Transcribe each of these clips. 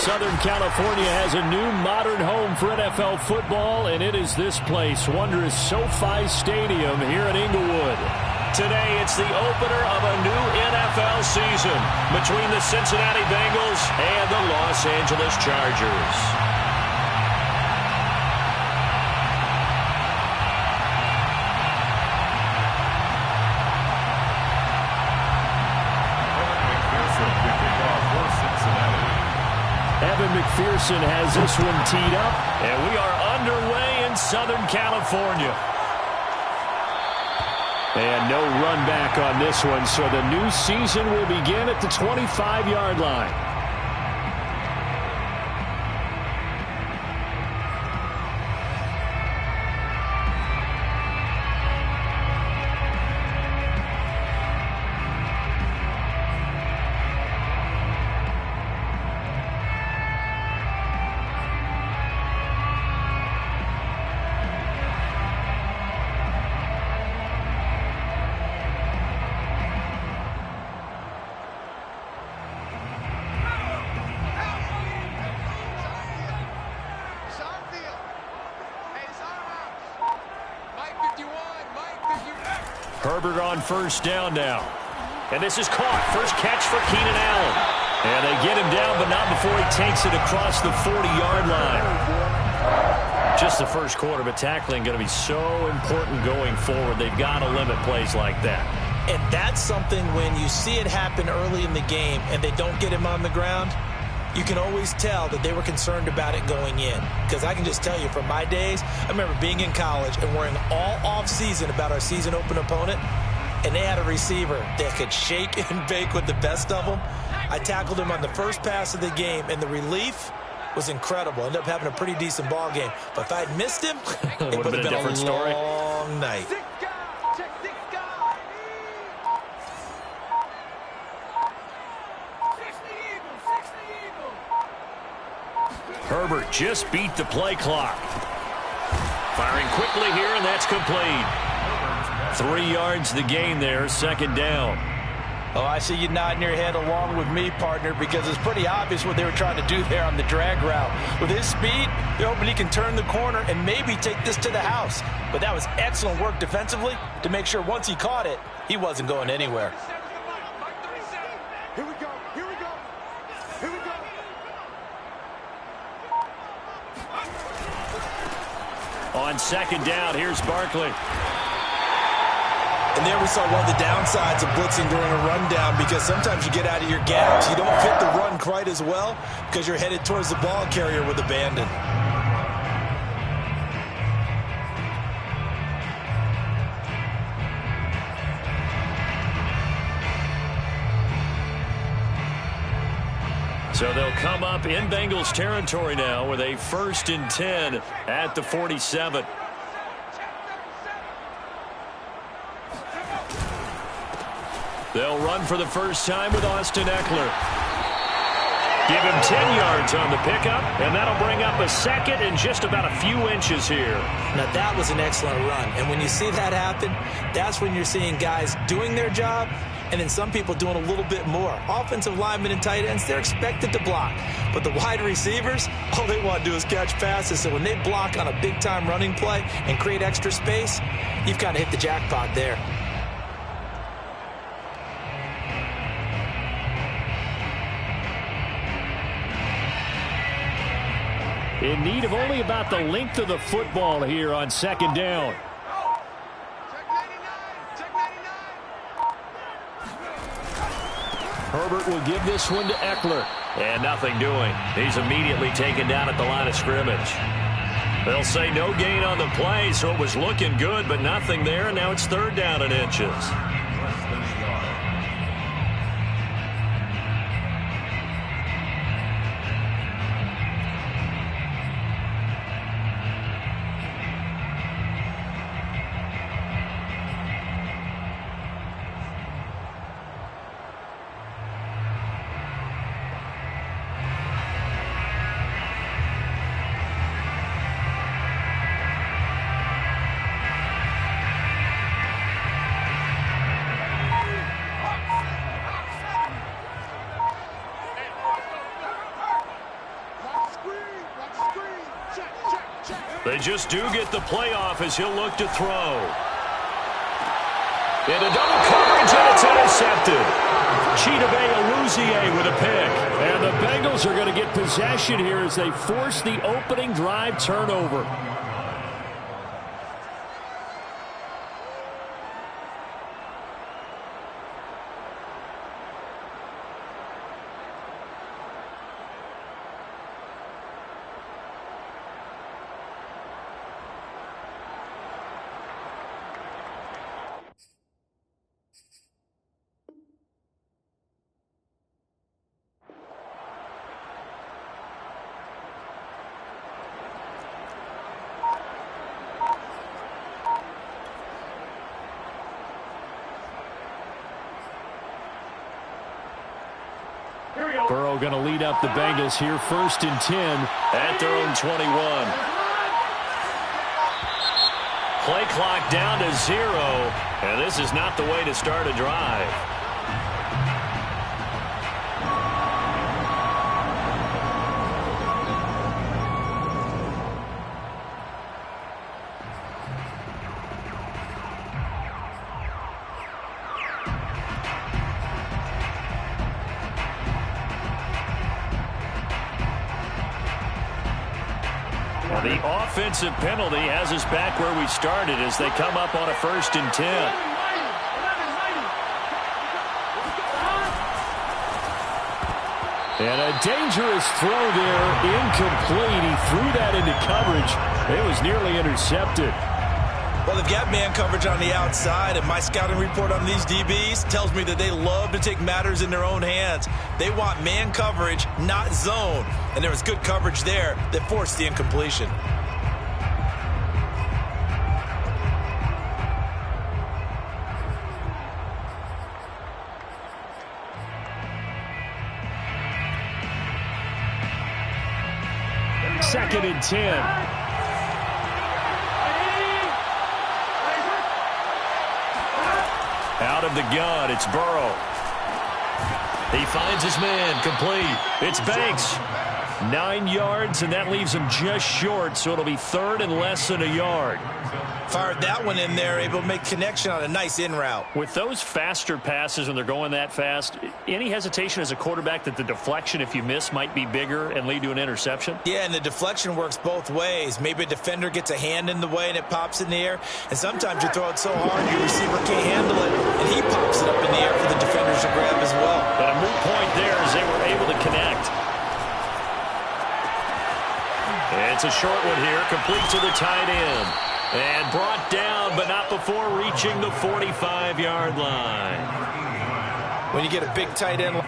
Southern California has a new modern home for NFL football, and it is this place, wondrous SoFi Stadium here in Inglewood. Today, it's the opener of a new NFL season between the Cincinnati Bengals and the Los Angeles Chargers. Evan McPherson has this one teed up, and we are underway in Southern California. And no run back on this one, so the new season will begin at the 25-yard line. Herbert on first down now. And this is caught. First catch for Keenan Allen. And they get him down, but not before he takes it across the 40-yard line. Just the first quarter, but tackling going to be so important going forward. They've got to limit plays like that. And that's something when you see it happen early in the game and they don't get him on the ground, you can always tell that they were concerned about it going in. Because I can just tell you from my days, I remember being in college and worrying all off-season about our season open opponent, and they had a receiver that could shake and bake with the best of them. I tackled him on the first pass of the game, and the relief was incredible. Ended up having a pretty decent ball game. But if I'd missed him, it would have been a different story. Long night. Herbert just beat the play clock. Firing quickly here, and that's complete. 3 yards the gain there, second down. Oh, I see you nodding your head along with me, partner, because it's pretty obvious what they were trying to do there on the drag route. With his speed, they're hoping he can turn the corner and maybe take this to the house. But that was excellent work defensively to make sure once he caught it, he wasn't going anywhere. Here we go. Here we go. Here we go. On second down, here's Barkley. And there we saw one of the downsides of blitzing during a rundown, because sometimes you get out of your gaps. You don't fit the run quite as well because you're headed towards the ball carrier with abandon. So they'll come up in Bengals territory now with a 1st and 10 at the 47. They'll run for the first time with Austin Eckler. Give him 10 yards on the pickup, and that'll bring up a second and just about a few inches here. Now, that was an excellent run. And when you see that happen, that's when you're seeing guys doing their job and then some people doing a little bit more. Offensive linemen and tight ends, they're expected to block. But the wide receivers, all they want to do is catch passes. So when they block on a big-time running play and create extra space, you've kind of hit the jackpot there. In need of only about the length of the football here on second down. Herbert will give this one to Eckler. And nothing doing. He's immediately taken down at the line of scrimmage. They'll say no gain on the play, so it was looking good, but nothing there. And now it's 3rd down and inches. They just do get the playoff as he'll look to throw. Into double coverage, and it's intercepted. Chidobe Awuzie with a pick. And the Bengals are going to get possession here as they force the opening drive turnover. Burrow going to lead up the Bengals here, 1st and 10 at their own 21. Play clock down to 0, and this is not the way to start a drive. The offensive penalty has us back where we started as they come up on a 1st and 10. And a dangerous throw there, incomplete. He threw that into coverage. It was nearly intercepted. Well, they've got man coverage on the outside, and my scouting report on these DBs tells me that they love to take matters in their own hands. They want man coverage, not zone. And there was good coverage there that forced the incompletion. Second and 10. Out of the gun, it's Burrow. He finds his man, complete. It's Banks. 9 yards, and that leaves him just short, so it'll be 3rd and less than a yard. Fired that one in there, able to make connection on a nice in route. With those faster passes when they're going that fast, any hesitation as a quarterback that the deflection, if you miss, might be bigger and lead to an interception? Yeah, and the deflection works both ways. Maybe a defender gets a hand in the way and it pops in the air, and sometimes you throw it so hard your receiver can't handle it, and he pops it up in the air for the defenders to grab as well. But a moot point there as they were able to connect. It's a short one here, complete to the tight end. And brought down, but not before reaching the 45-yard line. When you get a big tight end.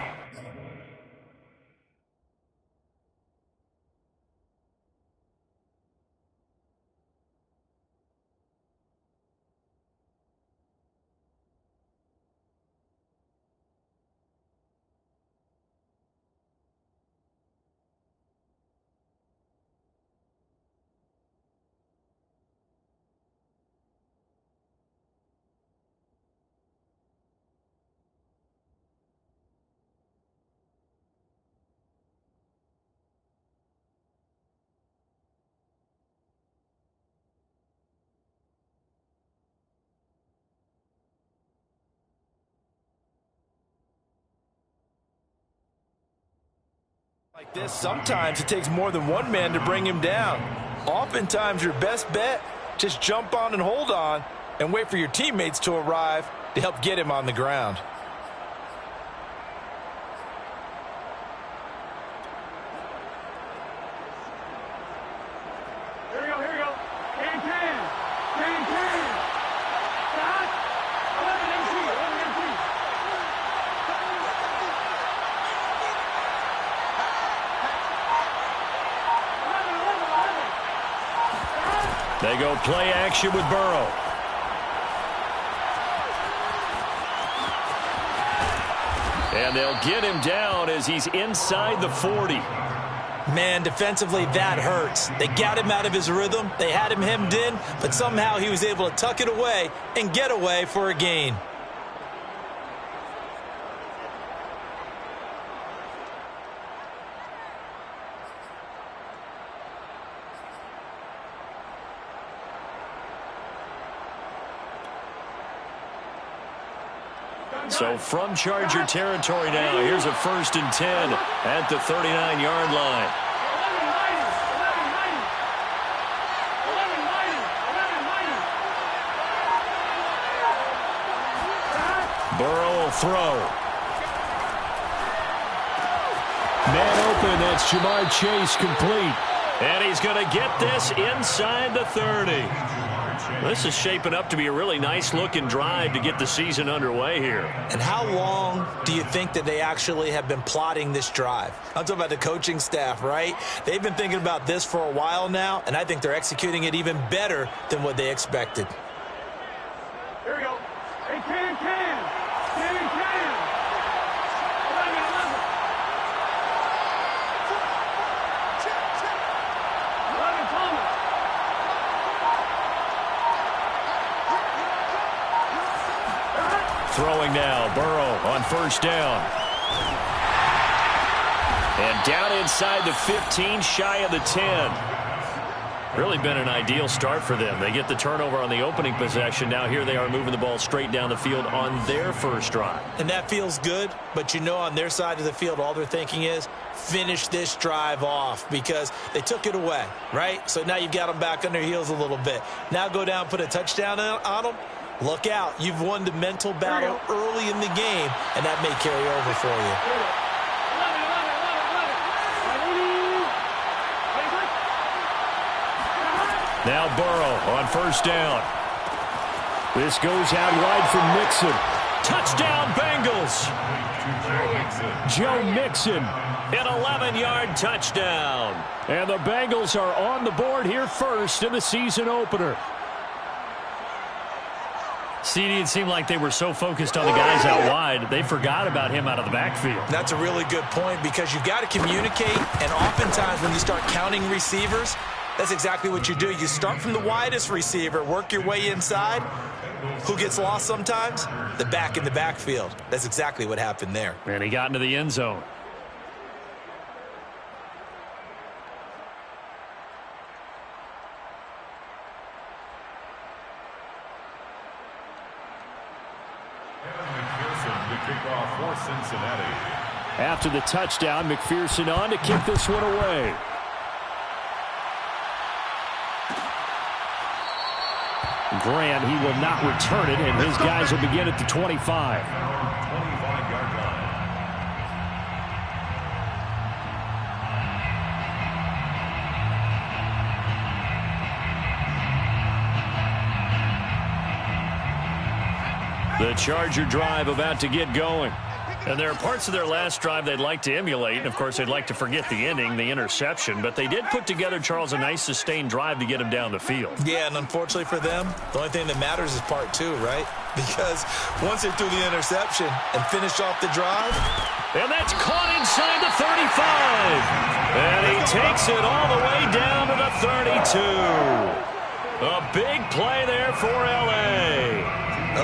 Like this, sometimes it takes more than one man to bring him down. Oftentimes, your best bet, just jump on and hold on and wait for your teammates to arrive to help get him on the ground. Here we go, here we go. Game 10. Game 10. Stop. 11 MC, 11 MC. They go play action with Burrow. And they'll get him down as he's inside the 40. Man, defensively, that hurts. They got him out of his rhythm. They had him hemmed in, but somehow he was able to tuck it away and get away for a gain. So from Charger territory now, here's a 1st and 10 at the 39-yard line. Burrow will throw. Man open, that's Ja'Marr Chase, complete. And he's going to get this inside the 30. This is shaping up to be a really nice-looking drive to get the season underway here. And how long do you think that they actually have been plotting this drive? I'm talking about the coaching staff, right? They've been thinking about this for a while now, and I think they're executing it even better than what they expected. Here we go. Hey, Cam. 11 Thomas. Throwing now, Burrow on 1st down. And down inside the 15, shy of the 10. Really been an ideal start for them. They get the turnover on the opening possession. Now here they are moving the ball straight down the field on their first drive. And that feels good, but you know on their side of the field, all they're thinking is finish this drive off because they took it away, right? So now you've got them back on their heels a little bit. Now go down, put a touchdown on them. Look out. You've won the mental battle early in the game, and that may carry over for you. Now Burrow on 1st down. This goes out wide for Mixon. Touchdown Bengals. Joe Mixon, an 11-yard touchdown. And the Bengals are on the board here first in the season opener. CD, it seemed like they were so focused on the guys out wide, they forgot about him out of the backfield. That's a really good point because you've got to communicate, and oftentimes when you start counting receivers, that's exactly what you do. You start from the widest receiver, work your way inside. Who gets lost sometimes? The back in the backfield. That's exactly what happened there. And he got into the end zone. After the touchdown, McPherson on to kick this one away. Grant, he will not return it, and his guys will begin at the 25. 25-yard line. The Charger drive about to get going. And there are parts of their last drive they'd like to emulate. And, of course, they'd like to forget the ending, the interception. But they did put together, Charles, a nice sustained drive to get him down the field. Yeah, and unfortunately for them, the only thing that matters is part 2, right? Because once they threw the interception and finished off the drive. And that's caught inside the 35. And he takes it all the way down to the 32. A big play there for L.A.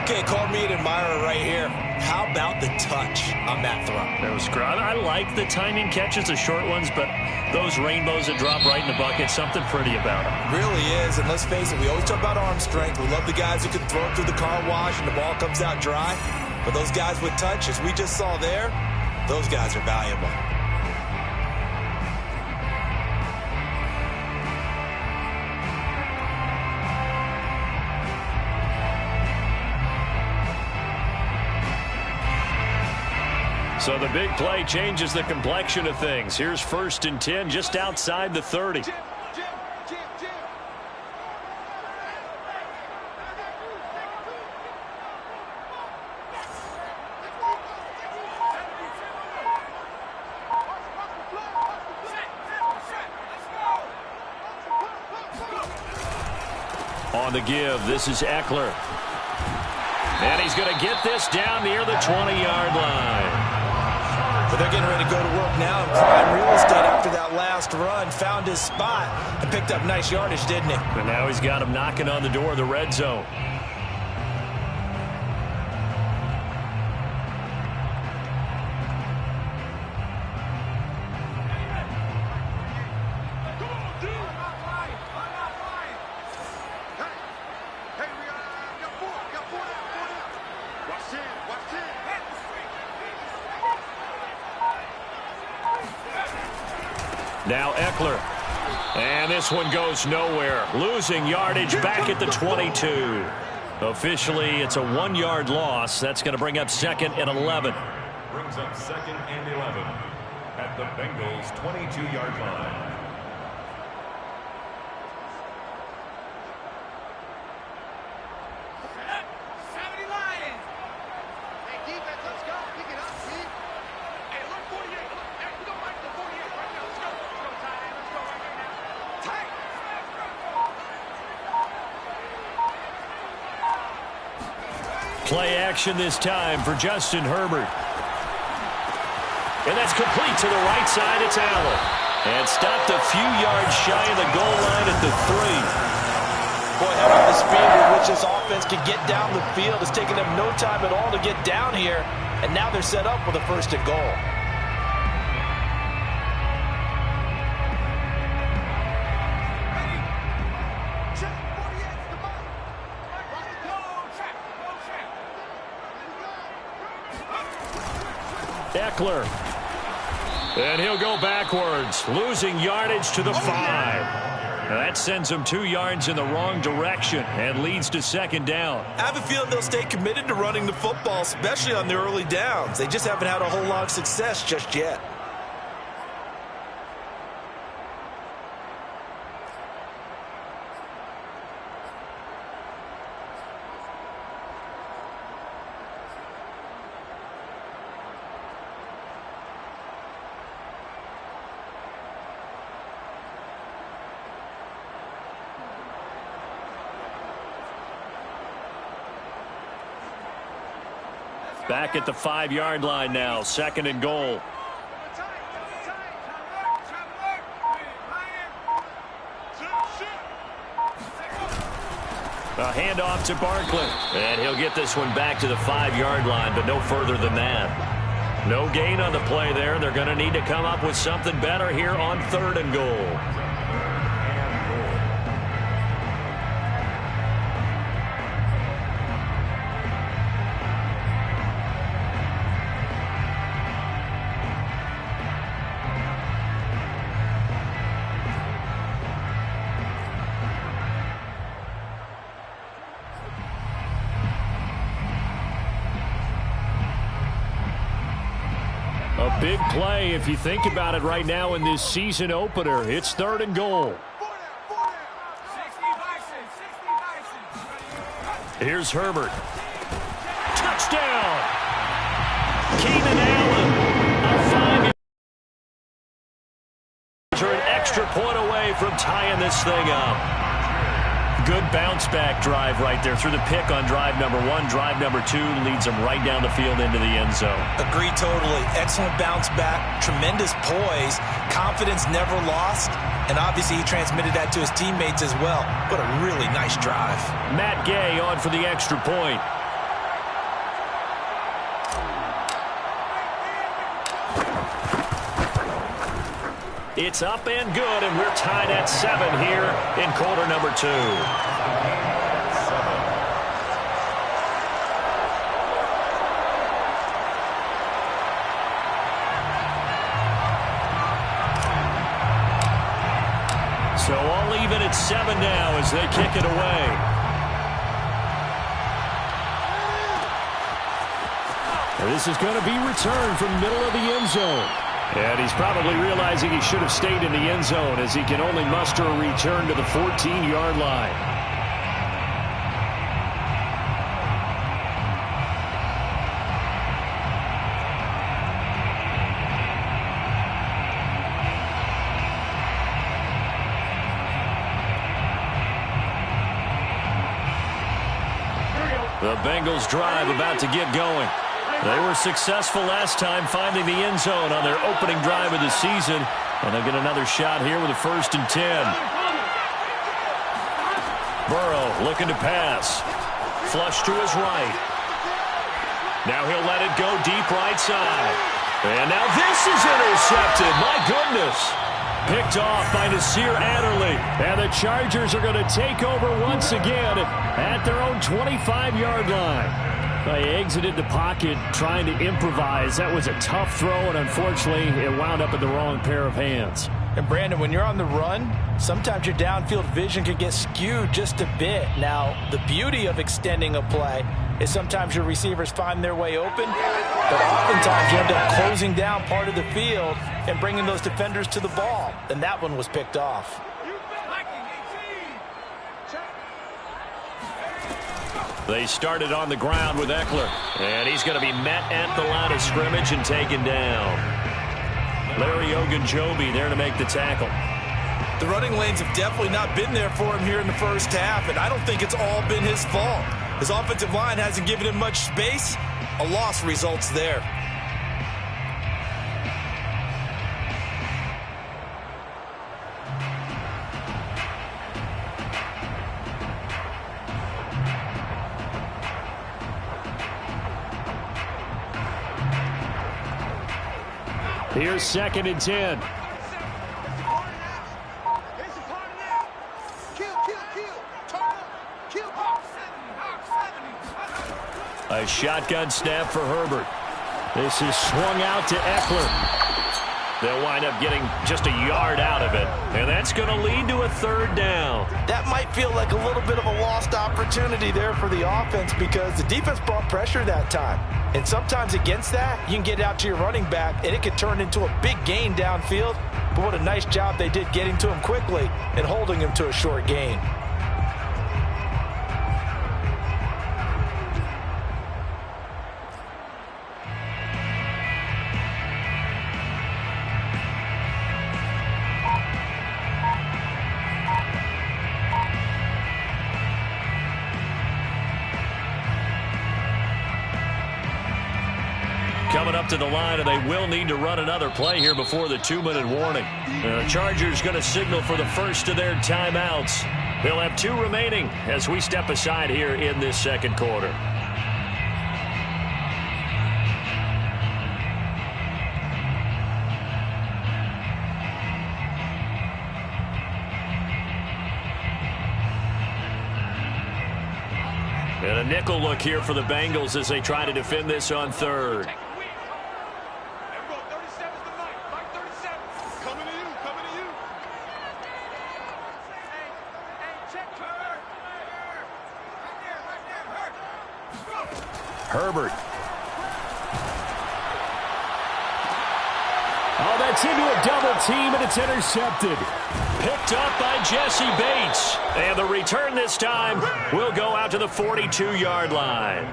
Okay, call me an admirer right here. How about the touch on that throw? That was great. I like the timing catches, the short ones, but those rainbows that drop right in the bucket, something pretty about them. Really is, and let's face it, we always talk about arm strength. We love the guys who can throw it through the car wash and the ball comes out dry. But those guys with touch, as we just saw there, those guys are valuable. So the big play changes the complexion of things. Here's 1st and 10 just outside the 30. On the give, this is Eckler. And he's going to get this down near the 20-yard line. But they're getting ready to go to work now in prime real estate after that last run. Found his spot and picked up nice yardage, didn't he? And now he's got him knocking on the door of the red zone. Now Eckler. And this one goes nowhere. Losing yardage back at the 22. Officially, it's a 1-yard loss. That's going to bring up 2nd and 11. Brings up 2nd and 11 at the Bengals' 22-yard line. Play action this time for Justin Herbert. And that's complete to the right side. It's Allen. And stopped a few yards shy of the goal line at the 3. Boy, having the speed with which this offense can get down the field, it's taken them no time at all to get down here. And now they're set up with a 1st and goal. Eckler. And he'll go backwards, losing yardage to the 5. That sends him 2 yards in the wrong direction and leads to 2nd down. I have a feeling they'll stay committed to running the football, especially on the early downs. They just haven't had a whole lot of success just yet. Back at the 5-yard line now, 2nd and goal. A handoff to Barkley. And he'll get this one back to the 5-yard line, but no further than that. No gain on the play there. They're going to need to come up with something better here on 3rd and goal. A big play if you think about it right now in this season opener. It's 3rd and goal. Here's Herbert. Touchdown! Keenan Allen. An extra point away from tying this thing up. Good bounce-back drive right there through the pick on drive number 1. Drive number 2 leads them right down the field into the end zone. Agree totally. Excellent bounce-back, tremendous poise, confidence never lost, and obviously he transmitted that to his teammates as well. What a really nice drive. Matt Gay on for the extra point. It's up and good, and we're tied at 7 here in quarter number 2. So all even at 7 now as they kick it away. This is going to be returned from the middle of the end zone. And he's probably realizing he should have stayed in the end zone as he can only muster a return to the 14-yard line. The Bengals drive about to get going. They were successful last time finding the end zone on their opening drive of the season. And they'll get another shot here with a 1st and 10. Burrow looking to pass. Flush to his right. Now he'll let it go deep right side. And now this is intercepted. My goodness. Picked off by Nasir Adderley. And the Chargers are going to take over once again at their own 25-yard line. He exited the pocket trying to improvise. That was a tough throw, and unfortunately, it wound up in the wrong pair of hands. And, Brandon, when you're on the run, sometimes your downfield vision can get skewed just a bit. Now, the beauty of extending a play is sometimes your receivers find their way open, but oftentimes you end up closing down part of the field and bringing those defenders to the ball. And that one was picked off. They started on the ground with Eckler, and he's going to be met at the line of scrimmage and taken down. Larry Ogunjobi there to make the tackle. The running lanes have definitely not been there for him here in the first half, and I don't think it's all been his fault. His offensive line hasn't given him much space. A loss results there. Here's 2nd and 10. A shotgun snap for Herbert. This is swung out to Eckler. They'll wind up getting just a yard out of it, and that's going to lead to a 3rd down. That might feel like a little bit of a lost opportunity there for the offense because the defense brought pressure that time. And sometimes against that, you can get out to your running back, and it could turn into a big gain downfield. But what a nice job they did getting to him quickly and holding him to a short gain. Coming up to the line, and they will need to run another play here before the 2-minute warning. The Chargers going to signal for the first of their timeouts. They'll have 2 remaining as we step aside here in this 2nd quarter. And a nickel look here for the Bengals as they try to defend this on 3rd. Herbert. Oh, that's into a double team, and it's intercepted. Picked up by Jesse Bates. And the return this time will go out to the 42-yard line.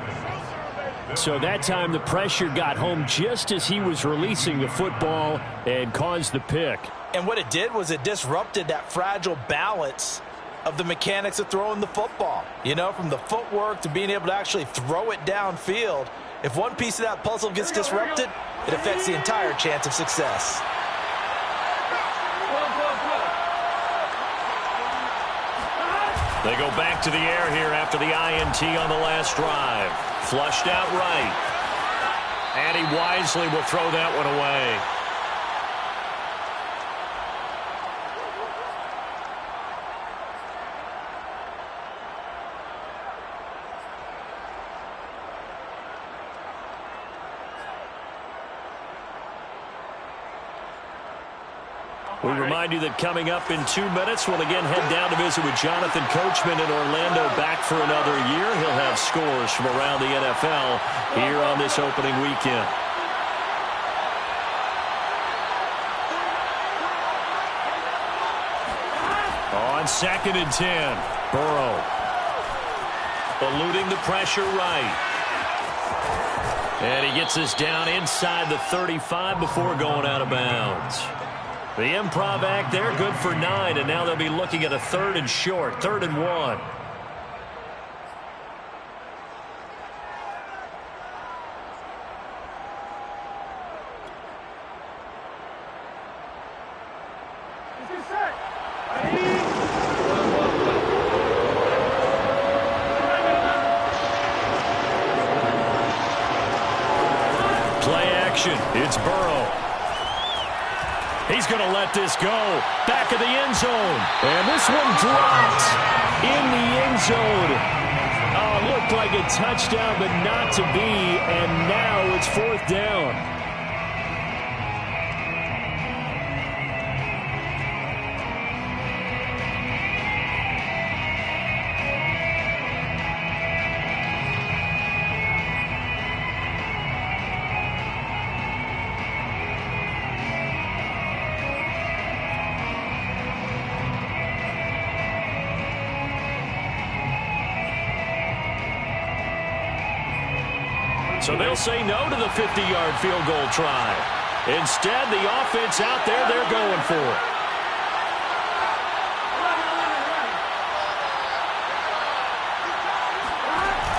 So that time the pressure got home just as he was releasing the football and caused the pick. And what it did was it disrupted that fragile balance of the mechanics of throwing the football. You know, from the footwork to being able to actually throw it downfield. If one piece of that puzzle gets disrupted, it affects the entire chance of success. They go back to the air here after the INT on the last drive. Flushed out right. And he wisely will throw that one away. We remind you that coming up in 2 minutes, we'll again head down to visit with Jonathan Coachman in Orlando, back for another year. He'll have scores from around the NFL here on this opening weekend. On 2nd and 10, Burrow eluding the pressure right. And he gets us down inside the 35 before going out of bounds. The improv act there, good for 9, and now they'll be looking at a 3rd and short, 3rd and 1. Play action, it's Burrow. He's going to let this go. Back of the end zone. And this one dropped in the end zone. Oh, Well, looked like a touchdown, but not to be, and now it's 4th down. So they'll say no to the 50-yard field goal try. Instead, the offense out there, they're going for it.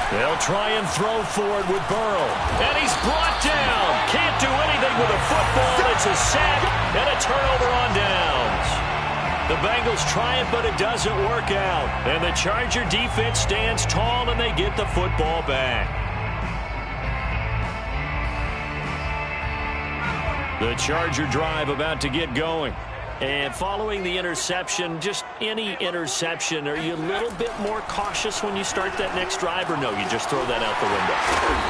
They'll try and throw for it with Burrow. And he's brought down. Can't do anything with a football. It's a sack and a turnover on downs. The Bengals try it, but it doesn't work out. And the Charger defense stands tall, and they get the football back. The Charger drive about to get going. And following the interception, just any interception, are you a little bit more cautious when you start that next drive, or no, you just throw that out the window?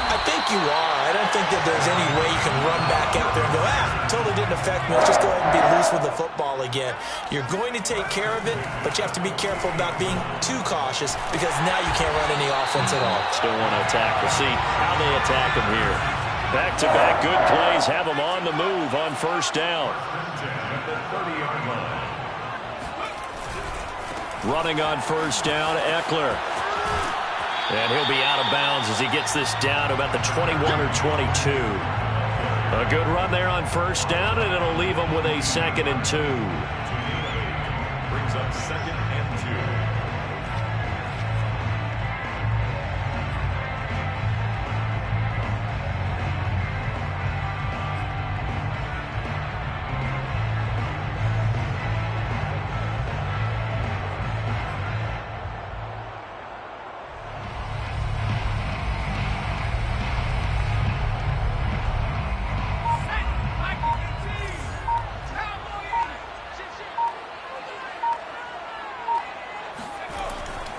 I think you are. I don't think that there's any way you can run back out there and go, totally didn't affect me. Let's just go ahead and be loose with the football again. You're going to take care of it, but you have to be careful about being too cautious because now you can't run any offense at all. Still want to attack. We'll see how they attack him here. Back-to-back good plays have them on the move on 1st down. Running on 1st down, Eckler. And he'll be out of bounds as he gets this down to about the 21 or 22. A good run there on 1st down, and it'll leave them with a 2nd and 2. Brings up 2nd and 2.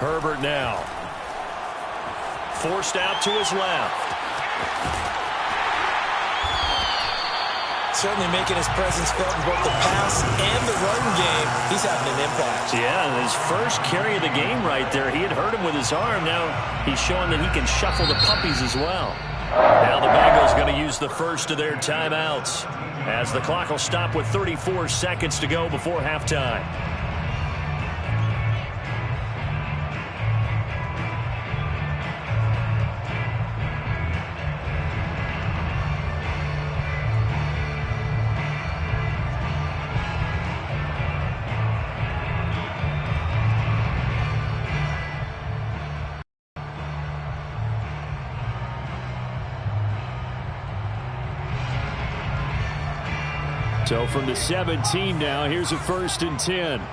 Herbert now. Forced out to his left. Certainly making his presence felt in both the pass and the run game. He's having an impact. Yeah, his first carry of the game right there. He had hurt him with his arm. Now he's showing that he can shuffle the puppies as well. Now the Bengals going to use the first of their timeouts as the clock will stop with 34 seconds to go before halftime. So from the 17 now, here's a 1st and 10. Rush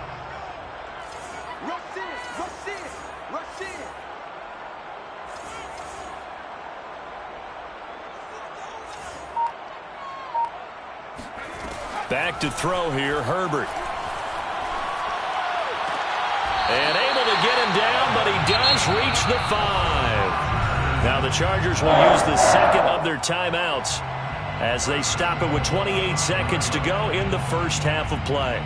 in, rush in, rush in. Back to throw here, Herbert. And able to get him down, but he does reach the 5. Now the Chargers will use the 2nd of their timeouts as they stop it with 28 seconds to go in the first half of play.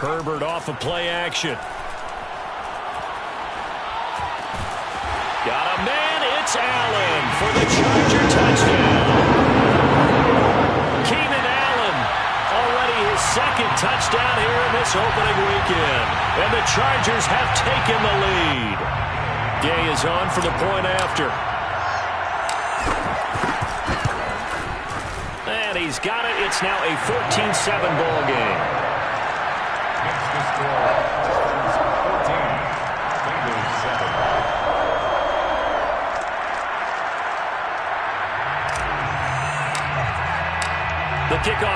Herbert off of play action. Got a man. It's Allen for the Charger touchdown. Keenan Allen, already his 2nd touchdown here in this opening weekend. And the Chargers have taken the lead. Gay is on for the point after. And he's got it. It's now a 14-7 ball game.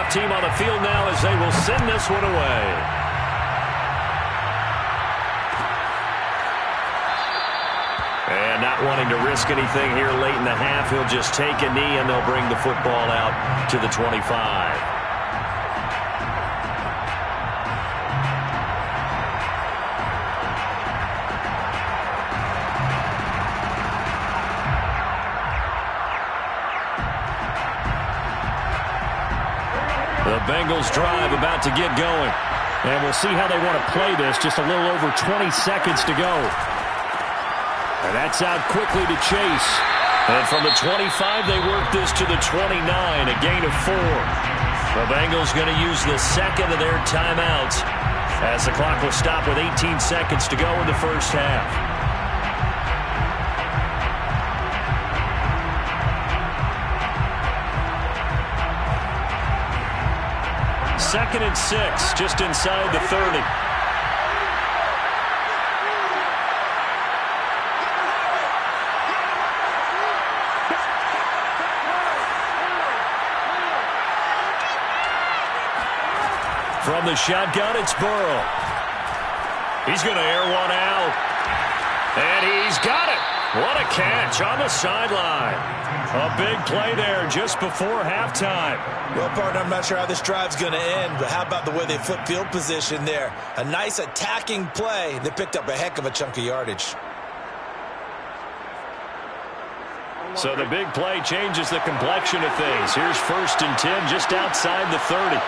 Both team on the field now as they will send this one away. And not wanting to risk anything here late in the half, he'll just take a knee and they'll bring the football out to the 25. The Bengals drive about to get going. And we'll see how they want to play this. Just a little over 20 seconds to go. And that's out quickly to Chase. And from the 25, they work this to the 29, a gain of 4. The Bengals going to use the second of their timeouts as the clock will stop with 18 seconds to go in the first half. Second and 6, just inside the 30. From the shotgun, it's Burrow. He's going to air one out. And he's got it. What a catch on the sideline. A big play there just before halftime. Well, partner, I'm not sure how this drive's going to end, but how about the way they flip field position there? A nice attacking play. They picked up a heck of a chunk of yardage. So the big play changes the complexion of things. Here's 1st and 10 just outside the 30.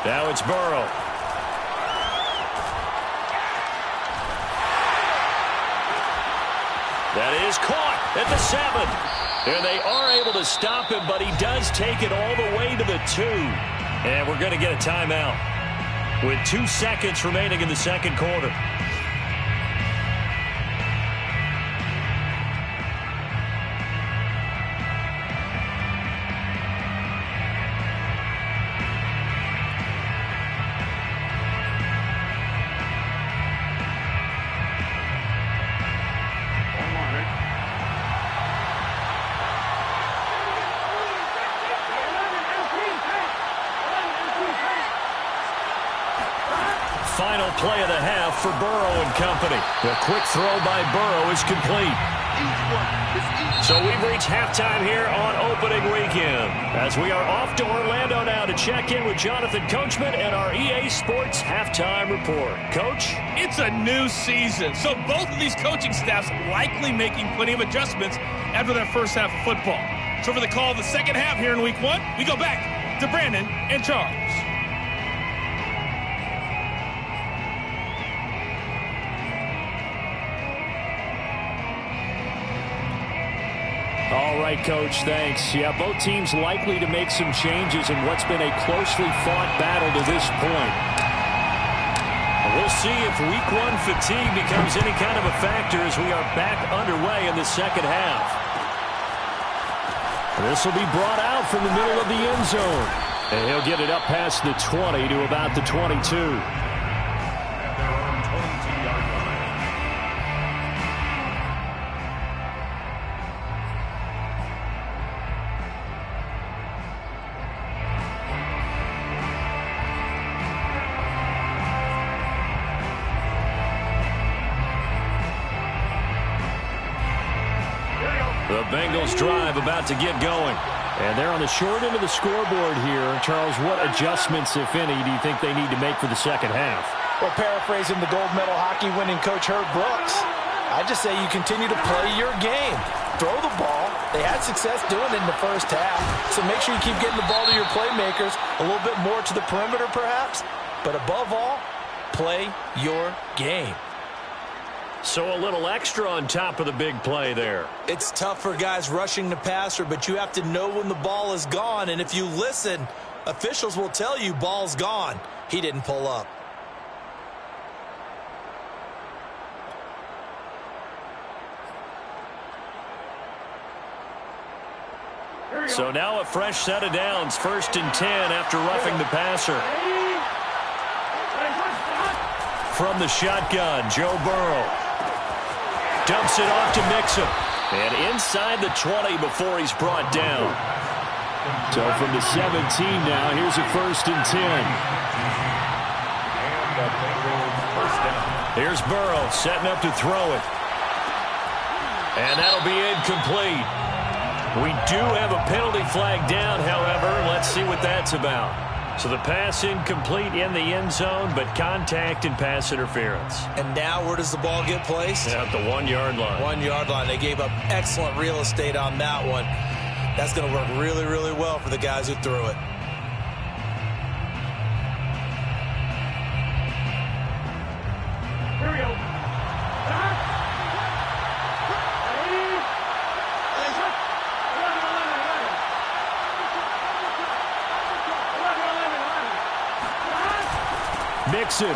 Now it's Burrow. That is caught at the 7. And they are able to stop him, but he does take it all the way to the 2. And we're going to get a timeout with 2 seconds remaining in the second quarter. Final play of the half for Burrow and company. The quick throw by Burrow is complete. So we've reached halftime here on opening weekend as we are off to Orlando now to check in with Jonathan Coachman and our EA Sports halftime report. Coach? It's a new season, so both of these coaching staffs likely making plenty of adjustments after their first half of football. So for the call of the second half here in week 1, we go back to Brandon and Charles. All right, Coach, thanks. Yeah, both teams likely to make some changes in what's been a closely fought battle to this point. We'll see if week 1 fatigue becomes any kind of a factor as we are back underway in the second half. This will be brought out from the middle of the end zone. And he'll get it up past the 20 to about the 22. The Bengals drive about to get going. And they're on the short end of the scoreboard here. Charles, what adjustments, if any, do you think they need to make for the second half? Well, paraphrasing the gold medal hockey winning coach Herb Brooks, I just say you continue to play your game. Throw the ball. They had success doing it in the first half. So make sure you keep getting the ball to your playmakers, a little bit more to the perimeter perhaps. But above all, play your game. So a little extra on top of the big play there. It's tough for guys rushing the passer, but you have to know when the ball is gone. And if you listen, officials will tell you ball's gone. He didn't pull up. So now a fresh set of downs, 1st and 10 after roughing the passer. from the shotgun. Joe Burrow dumps it off to Mixon. And inside the 20 before he's brought down. So from the 17 now, here's a 1st and 10. And the Bengals first down. Here's Burrow setting up to throw it. And that'll be incomplete. We do have a penalty flag down, however. Let's see what that's about. So the pass incomplete in the end zone, but contact and pass interference. And now where does the ball get placed? At the 1-yard line. 1-yard line. They gave up excellent real estate on that one. That's going to work really, really well for the guys who threw it. Here we go. Mixon.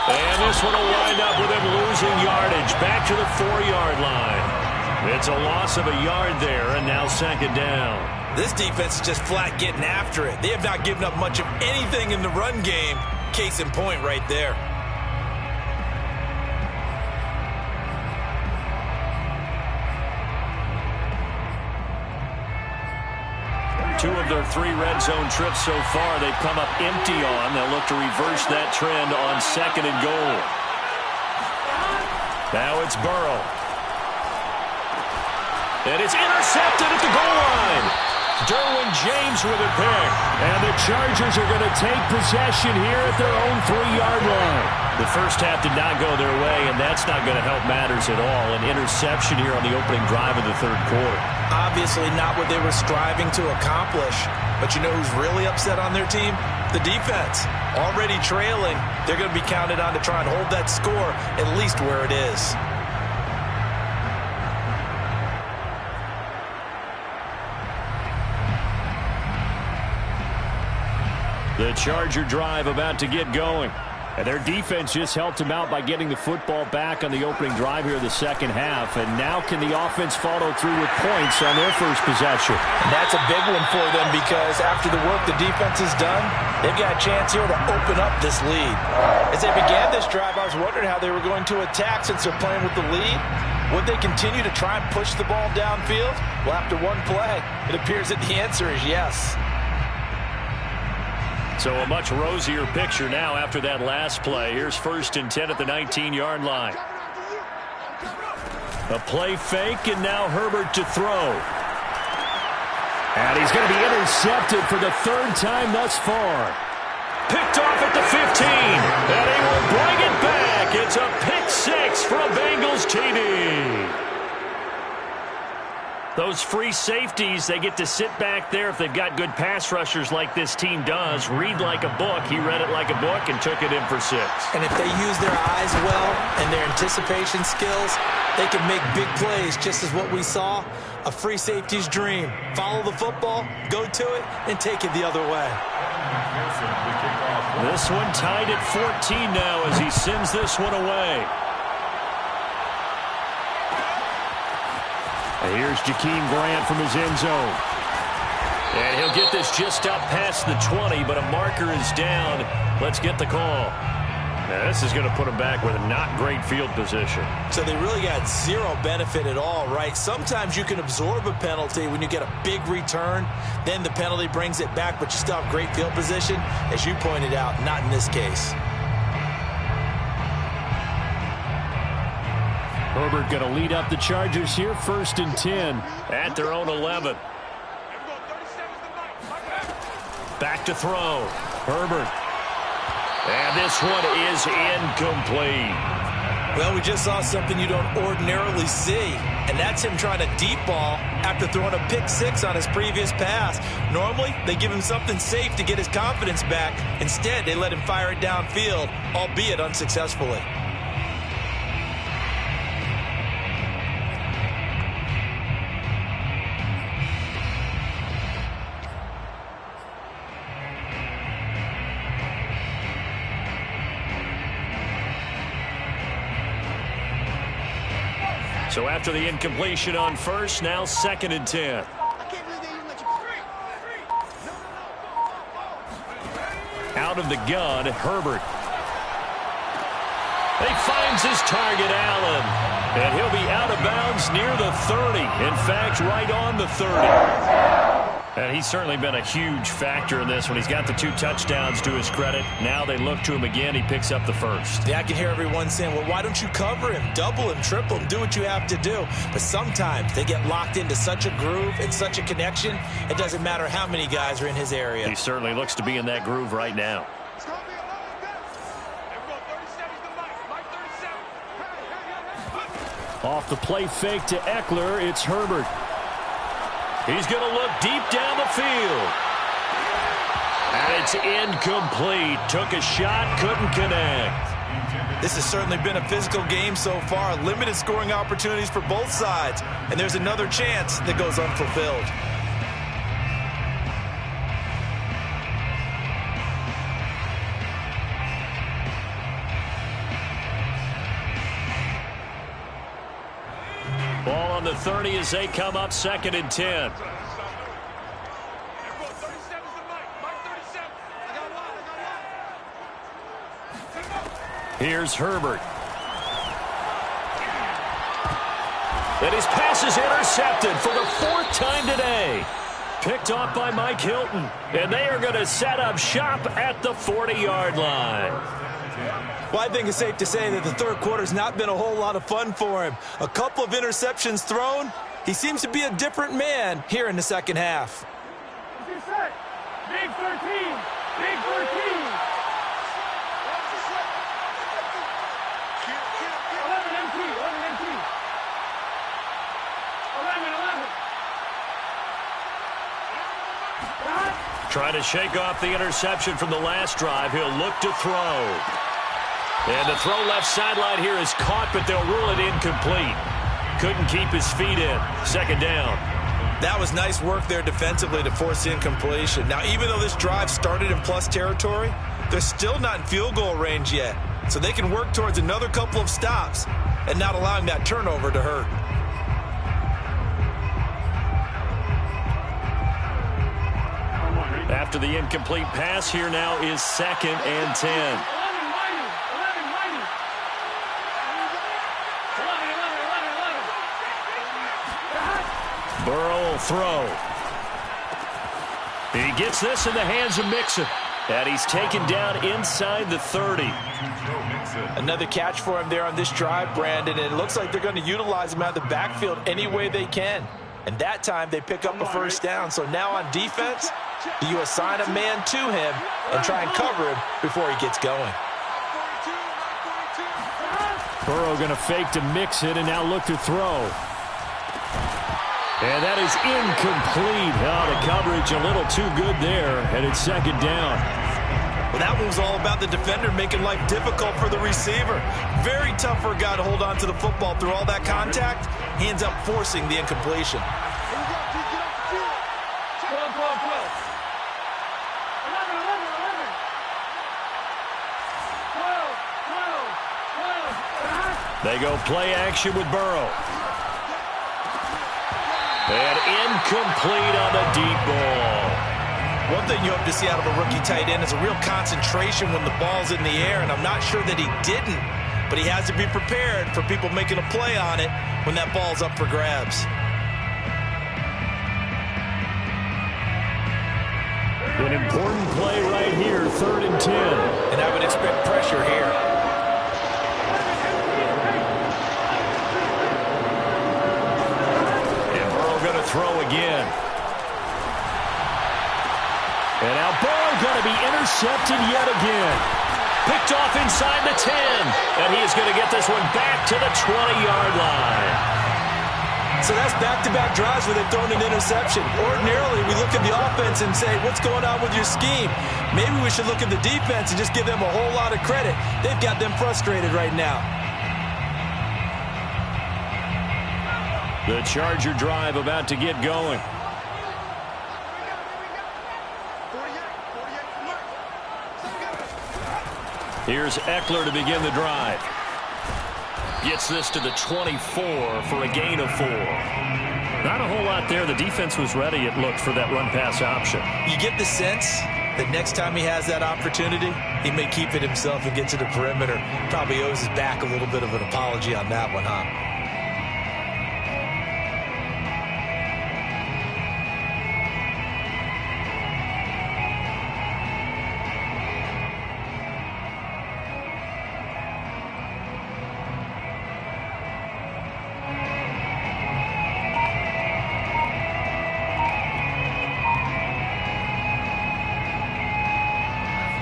And this one will wind up with him losing yardage. Back to the 4-yard line. It's a loss of a yard there, and now 2nd down. This defense is just flat getting after it. They have not given up much of anything in the run game. Case in point right there. Two of their 3 red zone trips so far, they've come up empty on. They'll look to reverse that trend on 2nd and goal. Now it's Burrow. And it's intercepted at the goal line. Derwin James with a pick. And the Chargers are going to take possession here at their own 3-yard line. The first half did not go their way, and that's not going to help matters at all. An interception here on the opening drive of the 3rd quarter. Obviously not what they were striving to accomplish. But you know who's really upset on their team? The defense. Already trailing. They're going to be counted on to try and hold that score at least where it is. The Charger drive about to get going. And their defense just helped them out by getting the football back on the opening drive here in the 2nd half. And now can the offense follow through with points on their first possession? And that's a big one for them because after the work the defense has done, they've got a chance here to open up this lead. As they began this drive, I was wondering how they were going to attack since they're playing with the lead. Would they continue to try and push the ball downfield? Well, after one play, it appears that the answer is yes. So a much rosier picture now after that last play. Here's 1st and 10 at the 19-yard line. A play fake, and now Herbert to throw. And he's going to be intercepted for the 3rd time thus far. Picked off at the 15, and he will bring it back. It's a pick 6 for a Bengals TD. Those free safeties, they get to sit back there if they've got good pass rushers like this team does. Read like a book. He read it like a book and took it in for 6. And if they use their eyes well and their anticipation skills, they can make big plays, just as what we saw. A free safety's dream. Follow the football, go to it, and take it the other way. This one tied at 14 now as he sends this one away. And here's Jakeem Grant from his end zone. And he'll get this just up past the 20, but a marker is down. Let's get the call. Now, this is going to put him back with a not great field position. So they really got zero benefit at all, right? Sometimes you can absorb a penalty when you get a big return. Then the penalty brings it back, but you still have great field position. As you pointed out, not in this case. Herbert going to lead up the Chargers here, 1st and 10 at their own 11. Back to throw. Herbert. And this one is incomplete. Well, we just saw something you don't ordinarily see, and that's him trying to deep ball after throwing a pick 6 on his previous pass. Normally, they give him something safe to get his confidence back. Instead, they let him fire it downfield, albeit unsuccessfully. So after the incompletion on 1st, now 2nd and 10. Out of the gun, Herbert. He finds his target, Allen. And he'll be out of bounds near the 30. In fact, right on the 30. And he's certainly been a huge factor in this when he's got the 2 touchdowns to his credit. Now they look to him again. He picks up the first. Yeah, I can hear everyone saying, well, why don't you cover him, double him, triple him, do what you have to do. But sometimes they get locked into such a groove and such a connection, it doesn't matter how many guys are in his area. He certainly looks to be in that groove right now. Off the play fake to Ekeler, it's Herbert. He's going to look deep down the field. And it's incomplete. Took a shot, couldn't connect. This has certainly been a physical game so far. Limited scoring opportunities for both sides. And there's another chance that goes unfulfilled. Ball on the 30 as they come up 2nd and 10. Here's Herbert. And his pass is intercepted for the 4th time today. Picked off by Mike Hilton. And they are going to set up shop at the 40-yard line. Well, I think it's safe to say that the third quarter's not been a whole lot of fun for him. A couple of interceptions thrown. He seems to be a different man here in the second half. Big 13. Big 13. 11 MT. 11 MT. 11. Trying to shake off the interception from the last drive. He'll look to throw. And the throw left sideline here is caught, but they'll rule it incomplete. Couldn't keep his feet in. 2nd down. That was nice work there defensively to force the incompletion. Now, even though this drive started in plus territory, they're still not in field goal range yet. So they can work towards another couple of stops and not allowing that turnover to hurt. After the incomplete pass, here now is 2nd and 10. Burrow will throw. He gets this in the hands of Mixon. And he's taken down inside the 30. Another catch for him there on this drive, Brandon. And it looks like they're going to utilize him out of the backfield any way they can. And that time they pick up a first down. So now on defense, you assign a man to him and try and cover him before he gets going. Burrow going to fake to Mixon and now look to throw. And that is incomplete. Oh, the coverage a little too good there, and it's 2nd down. Well, that one was all about the defender making life difficult for the receiver. Very tough for a guy to hold on to the football through all that contact. He ends up forcing the incompletion. 12, 12, 11. 12, 12, 12. They go play action with Burrow. And incomplete on the deep ball. One thing you hope to see out of a rookie tight end is a real concentration when the ball's in the air, and I'm not sure that he didn't, but he has to be prepared for people making a play on it when that ball's up for grabs. An important play right here, 3rd and 10. And I would expect pressure here. Throw again. And now Burrow going to be intercepted yet again. Picked off inside the 10. And he is going to get this one back to the 20-yard line. So that's back-to-back drives where they've thrown an interception. Ordinarily, we look at the offense and say, what's going on with your scheme? Maybe we should look at the defense and just give them a whole lot of credit. They've got them frustrated right now. The Charger drive about to get going. Here's Ekeler to begin the drive. Gets this to the 24 for a gain of 4. Not a whole lot there. The defense was ready, it looked, for that run-pass option. You get the sense the next time he has that opportunity, he may keep it himself and get to the perimeter. Probably owes his back a little bit of an apology on that one, huh?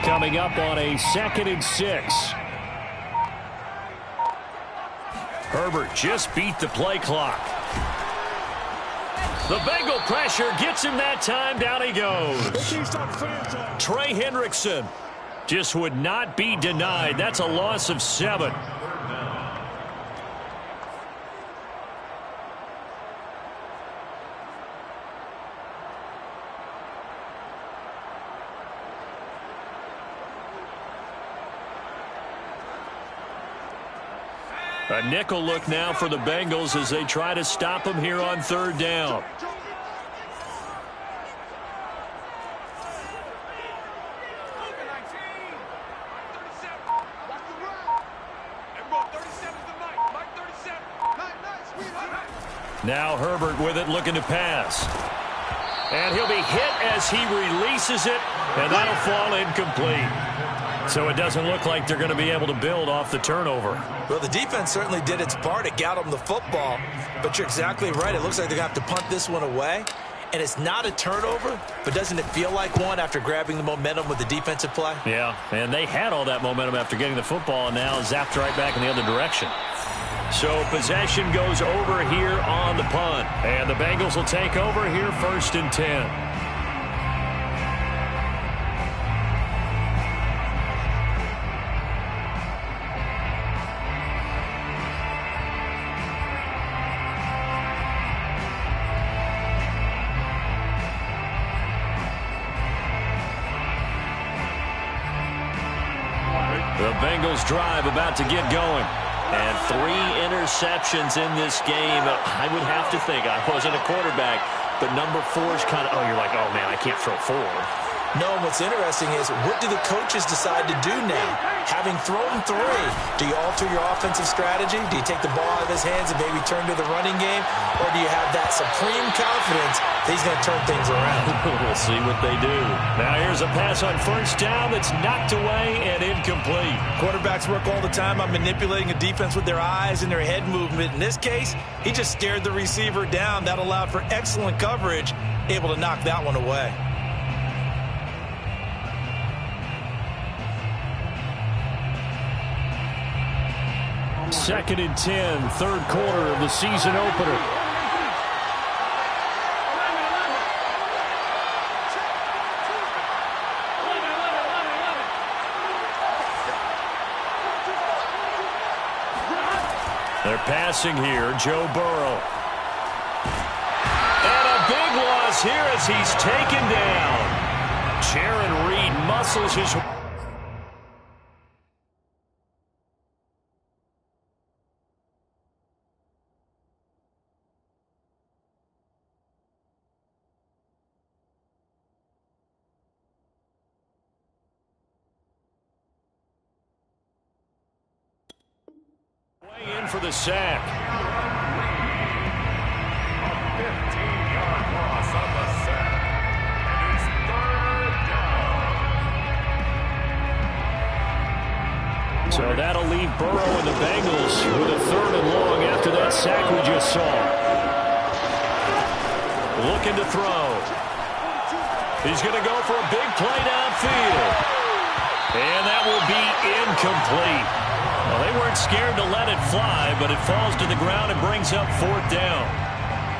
Coming up on a 2nd and 6. Herbert just beat the play clock. The Bengal pressure gets him that time. Down he goes. Trey Hendrickson just would not be denied. That's a loss of 7. A nickel look now for the Bengals as they try to stop him here on 3rd down. Now Herbert with it, looking to pass. And he'll be hit as he releases it, and that'll fall incomplete. So it doesn't look like they're going to be able to build off the turnover. Well, the defense certainly did its part. It got them the football. But you're exactly right. It looks like they're going to have to punt this one away. And it's not a turnover, but doesn't it feel like one after grabbing the momentum with the defensive play? Yeah, and they had all that momentum after getting the football and now zapped right back in the other direction. So possession goes over here on the punt. And the Bengals will take over here 1st and 10. The Bengals drive about to get going. And 3 interceptions in this game. I would have to think, I wasn't a quarterback, but number 4 is kind of, you're like, oh, man, I can't throw 4. No, what's interesting is, what do the coaches decide to do now? Having thrown 3, do you alter your offensive strategy? Do you take the ball out of his hands and maybe turn to the running game? Or do you have that supreme confidence that he's going to turn things around? We'll see what they do. Now here's a pass on 1st down that's knocked away and incomplete. Quarterbacks work all the time on manipulating a defense with their eyes and their head movement. In this case, he just stared the receiver down. That allowed for excellent coverage, able to knock that one away. 2nd and 10, 3rd quarter of the season opener. They're passing here, Joe Burrow. And a big loss here as he's taken down. Jaron Reed muscles his in for the sack. A 15-yard loss on the sack. And it's 3rd down. So that'll leave Burrow and the Bengals with a 3rd and long after that sack we just saw. Looking to throw. He's going to go for a big play downfield. And that will be incomplete. Well, they weren't scared to let it fly, but it falls to the ground and brings up 4th down.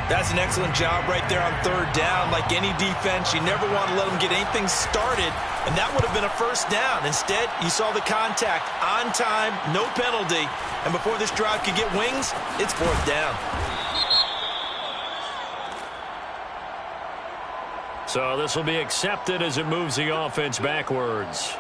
That's an excellent job right there on 3rd down. Like any defense, you never want to let them get anything started, and that would have been a 1st down. Instead, you saw the contact on time, no penalty, and before this drive could get wings, it's 4th down. So this will be accepted as it moves the offense backwards.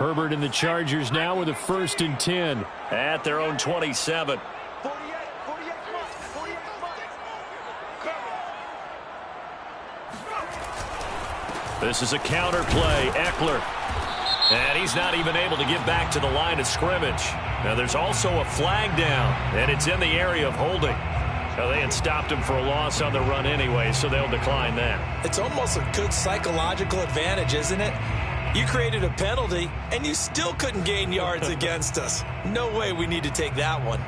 Herbert and the Chargers now with a 1st and 10 at their own 27. This is a counter play. Eckler. And he's not even able to get back to the line of scrimmage. Now there's also a flag down, and it's in the area of holding. Now, they had stopped him for a loss on the run anyway, so they'll decline that. It's almost a good psychological advantage, isn't it? You created a penalty, and you still couldn't gain yards against us. No way we need to take that one.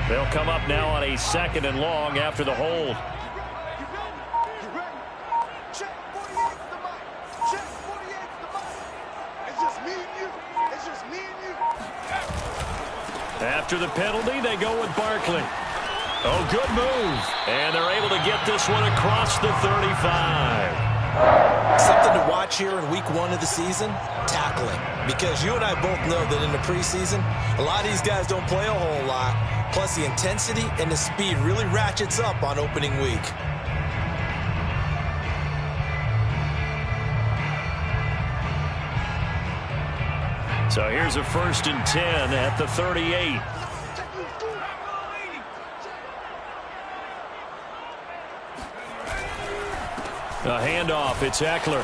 They'll come up now on a 2nd and long after the hold. After the penalty, they go with Barkley. Oh, good move. And they're able to get this one across the 35. Something to watch here in week 1 of the season, tackling. Because you and I both know that in the preseason, a lot of these guys don't play a whole lot. Plus, the intensity and the speed really ratchets up on opening week. So here's a 1st and 10 at the 38. A handoff. It's Eckler.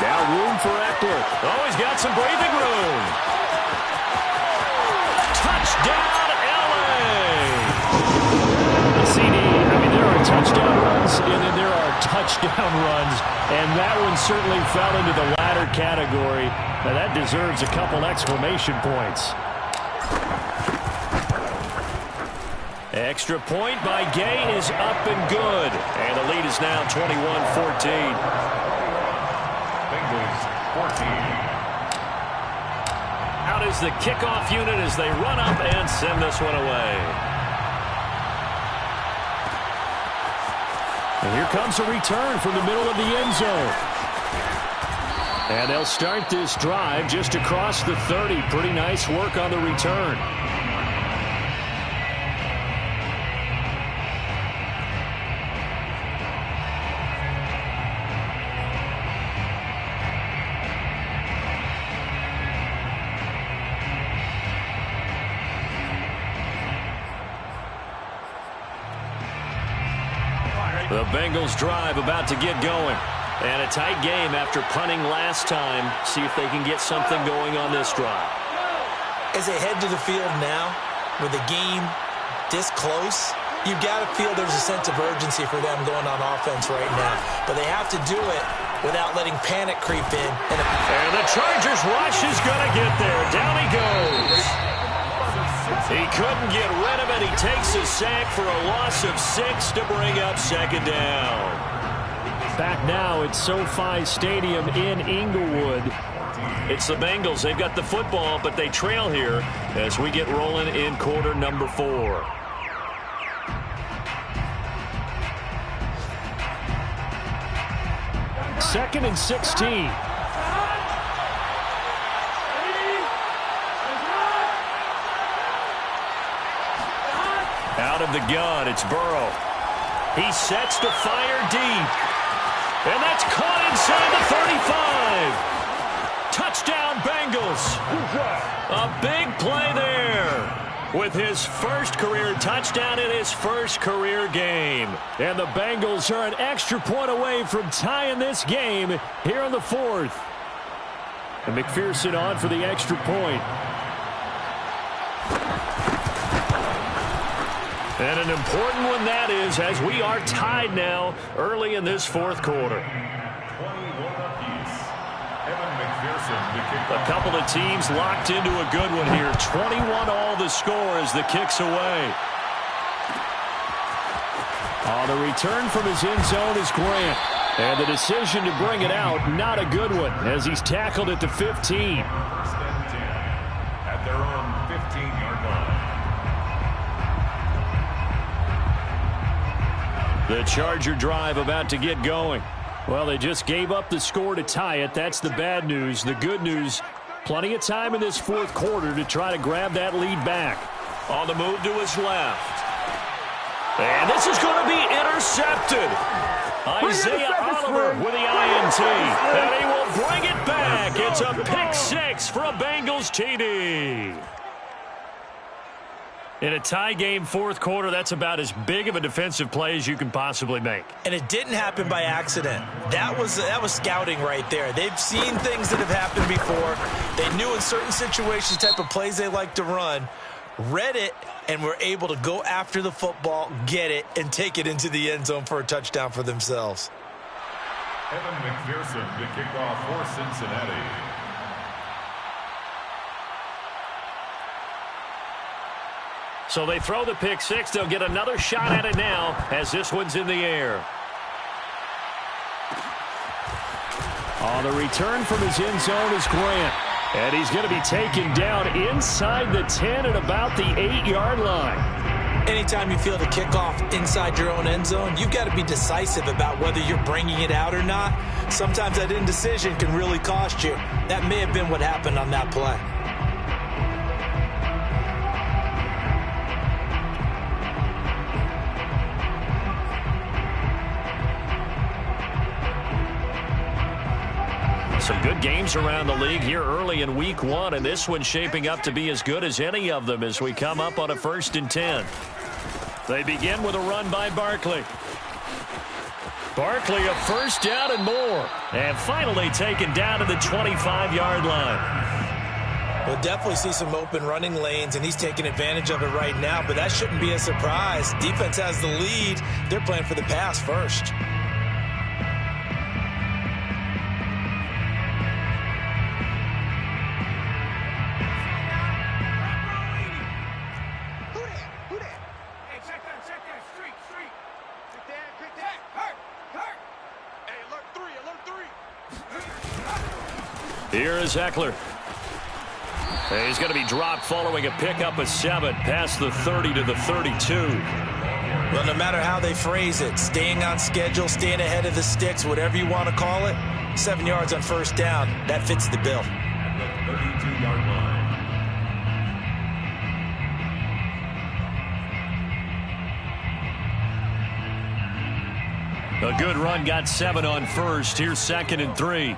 Now room for Eckler. Oh, he's got some breathing room. Touchdown, LA! CD, there are touchdown runs, and then there are touchdown runs, and that one certainly fell into the latter category. Now, that deserves a couple exclamation points. Extra point by Gay is up and good. And the lead is now 21-14. Bengals 14. Out is the kickoff unit as they run up and send this one away. And here comes a return from the middle of the end zone. And they'll start this drive just across the 30. Pretty nice work on the return. The Bengals drive about to get going. And a tight game after punting last time. See if they can get something going on this drive. As they head to the field now, with the game this close, you've got to feel there's a sense of urgency for them going on offense right now. But they have to do it without letting panic creep in. And the Chargers rush is going to get there. Down he goes. He couldn't get rid of it. He takes a sack for a loss of 6 to bring up 2nd down. Back now at SoFi Stadium in Inglewood. It's the Bengals. They've got the football, but they trail here as we get rolling in quarter number 4. Second and 16. Out of the gun, it's Burrow. He sets to fire deep. And that's caught inside the 35. Touchdown, Bengals. A big play there with his first career touchdown in his first career game. And the Bengals are an extra point away from tying this game here in the 4th. And McPherson on for the extra point. And an important one that is, as we are tied now early in this 4th quarter. 21 apiece. Evan McPherson, the kick. A couple of teams locked into a good one here. 21 all the score as the kick's away. The return from his end zone is Grant. And the decision to bring it out, not a good one, as he's tackled at the 15. 1st and 10 at their own 15-yard line. The Charger drive about to get going. Well, they just gave up the score to tie it. That's the bad news. The good news, plenty of time in this fourth quarter to try to grab that lead back. On the move to his left. And this is going to be intercepted. Isaiah Oliver with the INT. And he will bring it back. It's a pick six for a Bengals TD. In a tie game fourth quarter, that's about as big of a defensive play as you can possibly make. And it didn't happen by accident. That was scouting right there. They've seen things that have happened before. They knew in certain situations the type of plays they like to run, read it, and were able to go after the football, get it, and take it into the end zone for a touchdown for themselves. Evan McPherson to kick off for Cincinnati. So they throw the pick six. They'll get another shot at it now as this one's in the air. On the return from his end zone is Grant. And he's going to be taken down inside the 10 at about the 8-yard line. Anytime you feel the kickoff inside your own end zone, you've got to be decisive about whether you're bringing it out or not. Sometimes that indecision can really cost you. That may have been what happened on that play. Some good games around the league here early in week one, and this one's shaping up to be as good as any of them as we come up on a 1st and 10. They begin with a run by Barkley. Barkley a first down and more. And finally taken down to the 25-yard line. We'll definitely see some open running lanes, and he's taking advantage of it right now, but that shouldn't be a surprise. Defense has the lead. They're playing for the pass first. Here is Eckler. He's going to be dropped following a pickup of 7 past the 30 to the 32. Well, no matter how they phrase it, staying on schedule, staying ahead of the sticks, whatever you want to call it, 7 yards on first down, that fits the bill. At the 32-yard line. A good run got 7 on first. Here's 2nd and 3.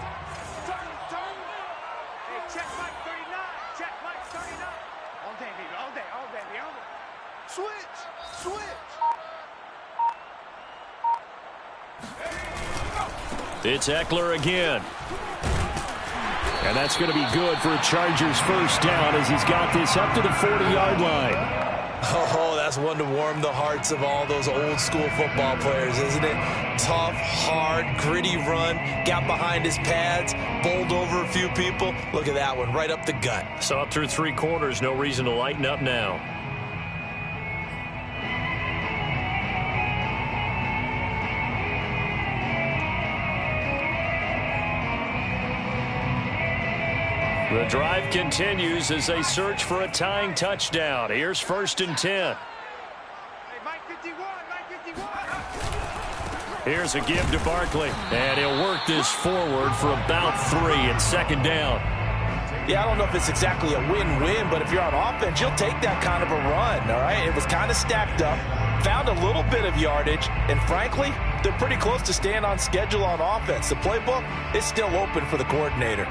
It's Eckler again. And that's going to be good for a Chargers first down as he's got this up to the 40-yard line. Oh, that's one to warm the hearts of all those old-school football players, isn't it? Tough, hard, gritty run, got behind his pads, bowled over a few people. Look at that one, right up the gut. So up through 3 quarters, no reason to lighten up now. The drive continues as they search for a tying touchdown. Here's 1st and 10. Here's a give to Barkley, and he'll work this forward for about 3 at 2nd down. Yeah, I don't know if it's exactly a win-win, but if you're on offense, you'll take that kind of a run, all right? It was kind of stacked up, found a little bit of yardage, and frankly, they're pretty close to staying on schedule on offense. The playbook is still open for the coordinator.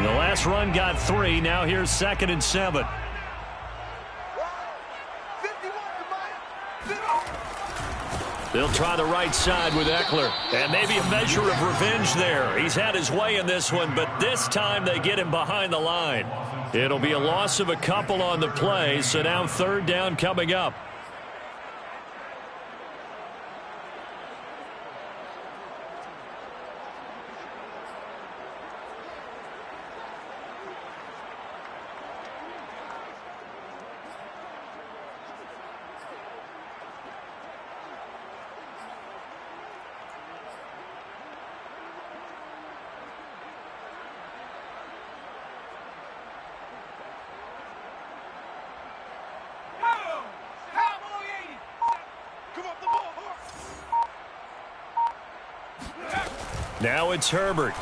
The last run got 3. Now here's 2nd and 7. They'll try the right side with Eckler. And maybe a measure of revenge there. He's had his way in this one, but this time they get him behind the line. It'll be a loss of a couple on the play, so now 3rd down coming up. Now it's Herbert.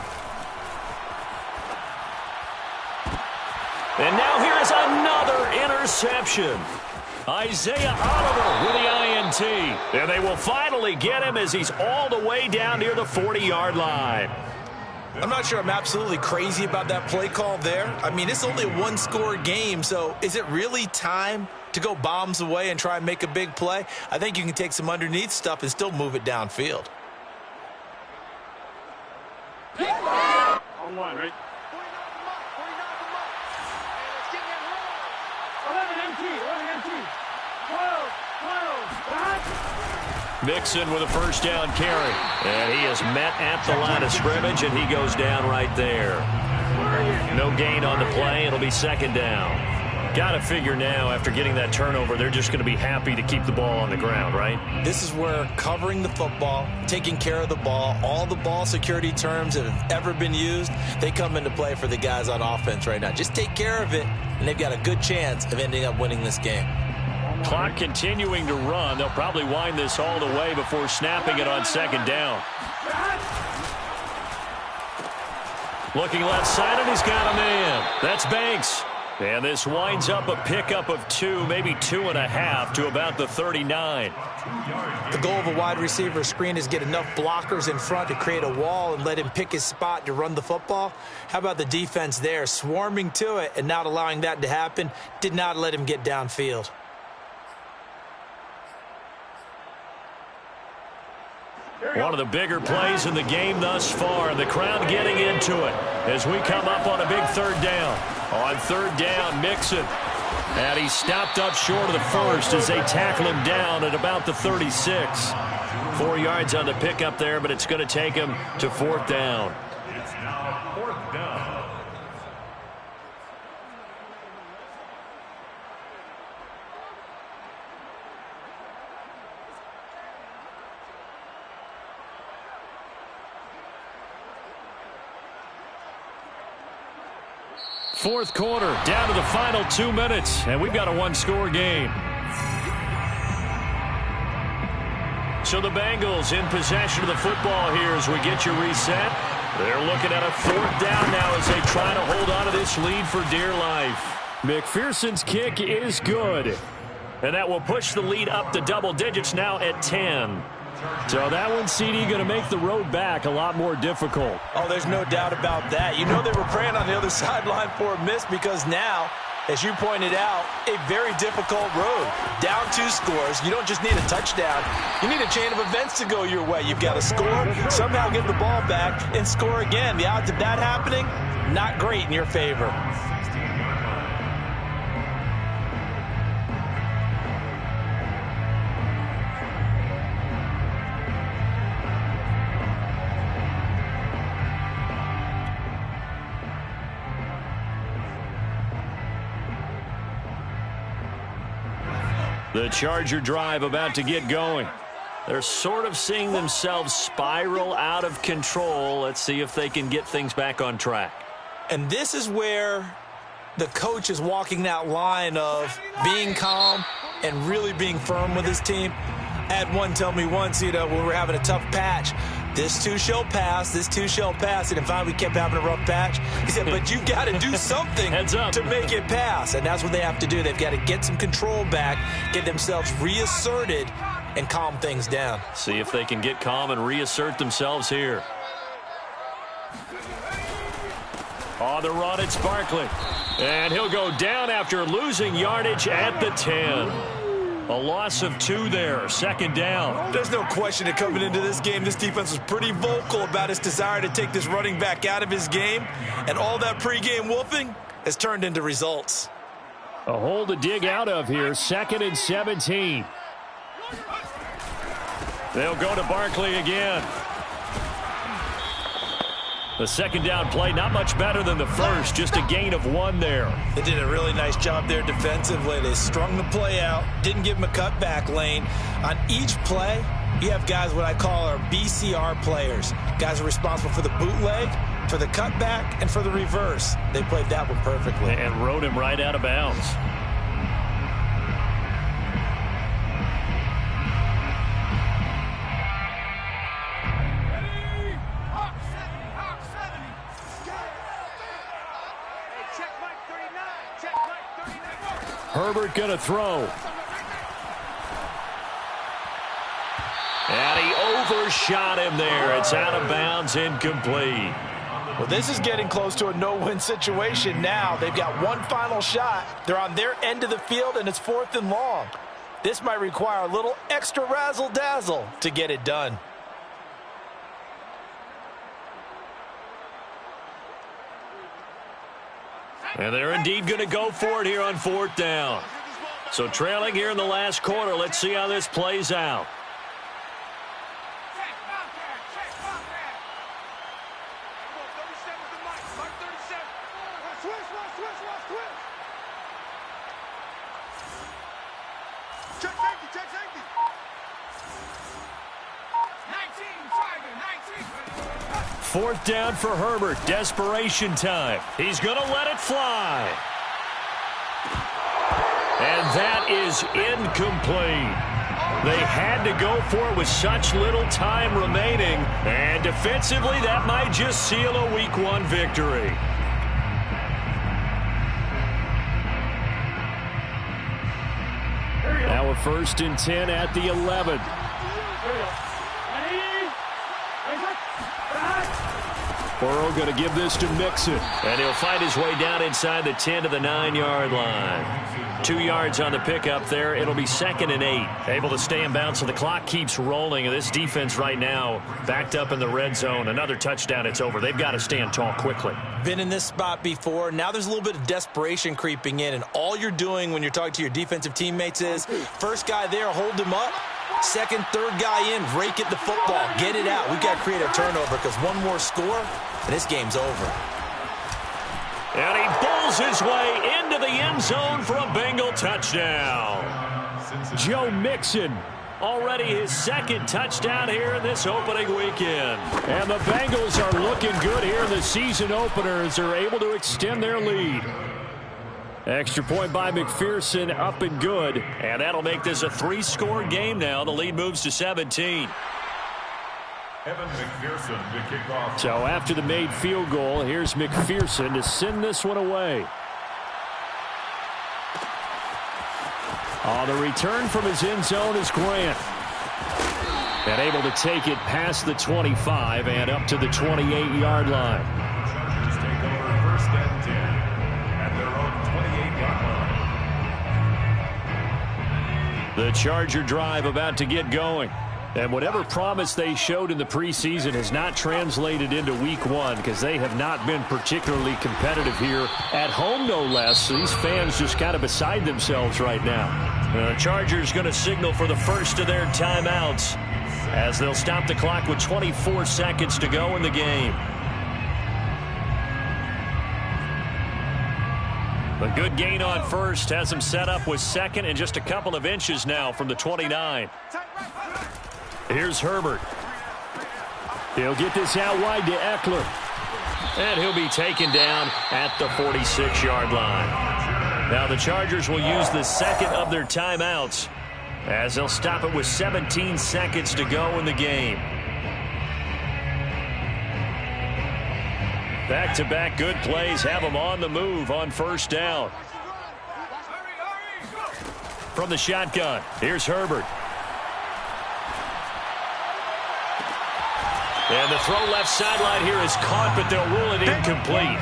And now here is another interception. Isaiah Oliver with the INT. And they will finally get him as he's all the way down near the 40-yard line. I'm not sure I'm absolutely crazy about that play call there. I mean, it's only a one-score game, so is it really time to go bombs away and try and make a big play? I think you can take some underneath stuff and still move it downfield. On one, right? 11 MT. 12. Mixon with a first down carry. And he is met at the line of scrimmage, and he goes down right there. No gain on the play. It'll be second down. Got to figure now, after getting that turnover, they're just going to be happy to keep the ball on the ground, right? This is where covering the football, taking care of the ball, all the ball security terms that have ever been used, they come into play for the guys on offense right now. Just take care of it, and they've got a good chance of ending up winning this game. Clock continuing to run. They'll probably wind this all the way before snapping it on second down. Looking left side, and he's got a man. That's Banks. And this winds up a pickup of 2, maybe 2.5 to about the 39. The goal of a wide receiver screen is get enough blockers in front to create a wall and let him pick his spot to run the football. How about the defense there, swarming to it and not allowing that to happen? Did not let him get downfield. One of the bigger plays in the game thus far, and the crowd getting into it as we come up on a big third down. On third down, Mixon. And he stopped up short of the first as they tackle him down at about the 36. 4 yards on the pickup there, but it's going to take him to fourth down. It's now fourth down. Fourth quarter, down to the final 2 minutes, and we've got a one-score game. So the Bengals in possession of the football here as we get you reset. They're looking at a fourth down now as they try to hold on to this lead for dear life. McPherson's kick is good, and that will push the lead up to double digits now at 10. So that one, CD, going to make the road back a lot more difficult. Oh, there's no doubt about that. You know they were praying on the other sideline for a miss because now, as you pointed out, a very difficult road. Down 2 scores. You don't just need a touchdown. You need a chain of events to go your way. You've got to score, somehow get the ball back, and score again. The odds of that happening, not great in your favor. The Charger drive about to get going. They're sort of seeing themselves spiral out of control. Let's see if they can get things back on track. And this is where the coach is walking that line of being calm and really being firm with his team. I had one tell me once, when we were having a tough patch, this too shall pass, this too shall pass. And finally we kept having a rough patch. He said, but you got to do something to make it pass. And that's what they have to do. They've got to get some control back, get themselves reasserted, and calm things down. See if they can get calm and reassert themselves here. On the run, it's Barkley. And he'll go down after losing yardage at the 10. A loss of 2 there, second down. There's no question that coming into this game, this defense was pretty vocal about its desire to take this running back out of his game. And all that pregame wolfing has turned into results. A hole to dig out of here, 2nd and 17. They'll go to Barkley again. The second down play, not much better than the first, just a gain of 1 there. They did a really nice job there defensively. They strung the play out, didn't give him a cutback lane. On each play, you have guys what I call our BCR players. Guys are responsible for the bootleg, for the cutback, and for the reverse. They played that one perfectly. And rode him right out of bounds. Herbert going to throw. And he overshot him there. It's out of bounds, incomplete. Well, this is getting close to a no-win situation now. They've got one final shot. They're on their end of the field, and it's 4th and long. This might require a little extra razzle-dazzle to get it done. And they're indeed going to go for it here on 4th down. So trailing here in the last quarter. Let's see how this plays out. Fourth down for Herbert. Desperation time. He's going to let it fly. And that is incomplete. They had to go for it with such little time remaining. And defensively, that might just seal a Week 1 victory. Now a 1st and 10 at the 11. Burrow going to give this to Mixon. And he'll fight his way down inside the 10 to the 9-yard line. 2 yards on the pickup there. It'll be 2nd and 8. Able to stay in bounds, so the clock keeps rolling. And this defense right now backed up in the red zone. Another touchdown, it's over. They've got to stand tall quickly. Been in this spot before. Now there's a little bit of desperation creeping in. And all you're doing when you're talking to your defensive teammates is, first guy there, hold him up. Second, third guy in, rake it the football. Get it out. We've got to create a turnover because one more score, and this game's over. And he bulls his way into the end zone for a Bengal touchdown. Joe Mixon, already his 2nd touchdown here in this opening weekend. And the Bengals are looking good here in the season opener as they're able to extend their lead. Extra point by McPherson, up and good. And that'll make this a 3-score game now. The lead moves to 17. Evan McPherson to kick off. So after the made field goal, here's McPherson to send this one away. On the return from his end zone is Grant. And able to take it past the 25 and up to the 28-yard line. Chargers take over 1st and 10 at their own 28-yard line. The Charger drive about to get going. And whatever promise they showed in the preseason has not translated into Week 1 because they have not been particularly competitive here at home, no less. So these fans just kind of beside themselves right now. The Chargers going to signal for the first of their timeouts as they'll stop the clock with 24 seconds to go in the game. A good gain on first has him set up with 2nd and just a couple of inches now from the 29. Here's Herbert. He'll get this out wide to Eckler. And he'll be taken down at the 46-yard line. Now the Chargers will use the 2nd of their timeouts as they'll stop it with 17 seconds to go in the game. Back-to-back good plays have them on the move on 1st down. From the shotgun, here's Herbert. And the throw left sideline here is caught, but they'll rule it incomplete.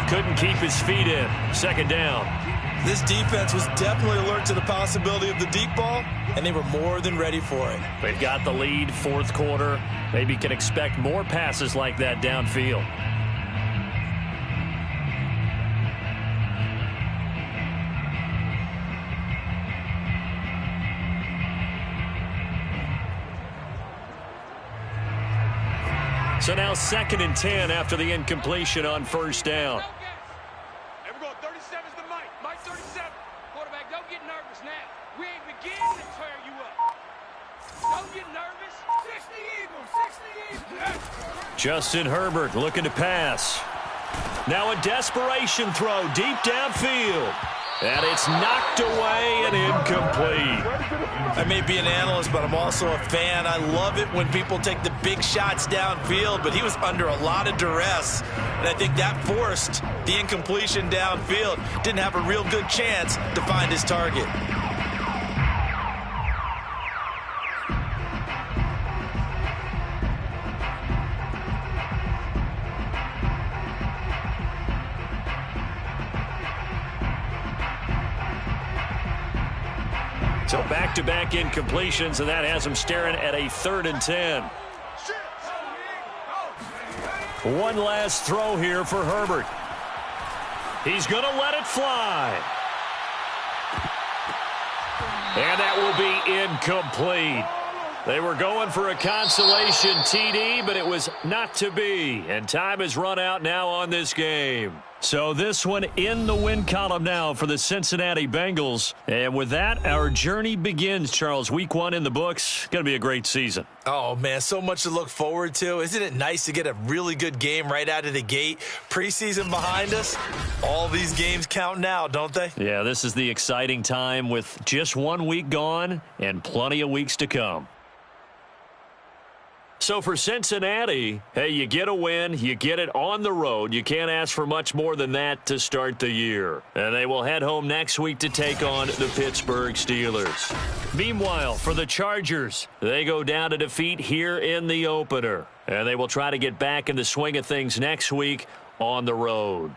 Couldn't keep his feet in. 2nd down. This defense was definitely alert to the possibility of the deep ball, and they were more than ready for it. They've got the lead, 4th quarter. Maybe can expect more passes like that downfield. So now 2nd and 10 after the incompletion on 1st down. There we go. 37's the Mike. Mike 37. Quarterback, don't get nervous now. We ain't beginning to tear you up. Don't get nervous. 60 Eagles. Justin Herbert looking to pass. Now a desperation throw deep downfield. And it's knocked away and incomplete. I may be an analyst, but I'm also a fan. I love it when people take the big shots downfield, but he was under a lot of duress, and I think that forced the incompletion downfield. Didn't have a real good chance to find his target. So back-to-back incompletions, and that has him staring at a 3rd and 10. One last throw here for Herbert. He's going to let it fly. And that will be incomplete. They were going for a consolation TD, but it was not to be. And time has run out now on this game. So this one in the win column now for the Cincinnati Bengals. And with that, our journey begins, Charles. Week 1 in the books. Going to be a great season. Oh, man, so much to look forward to. Isn't it nice to get a really good game right out of the gate? Preseason behind us. All these games count now, don't they? Yeah, this is the exciting time with just 1 week gone and plenty of weeks to come. So for Cincinnati, hey, you get a win, you get it on the road. You can't ask for much more than that to start the year. And they will head home next week to take on the Pittsburgh Steelers. Meanwhile, for the Chargers, they go down to defeat here in the opener. And they will try to get back in the swing of things next week on the road.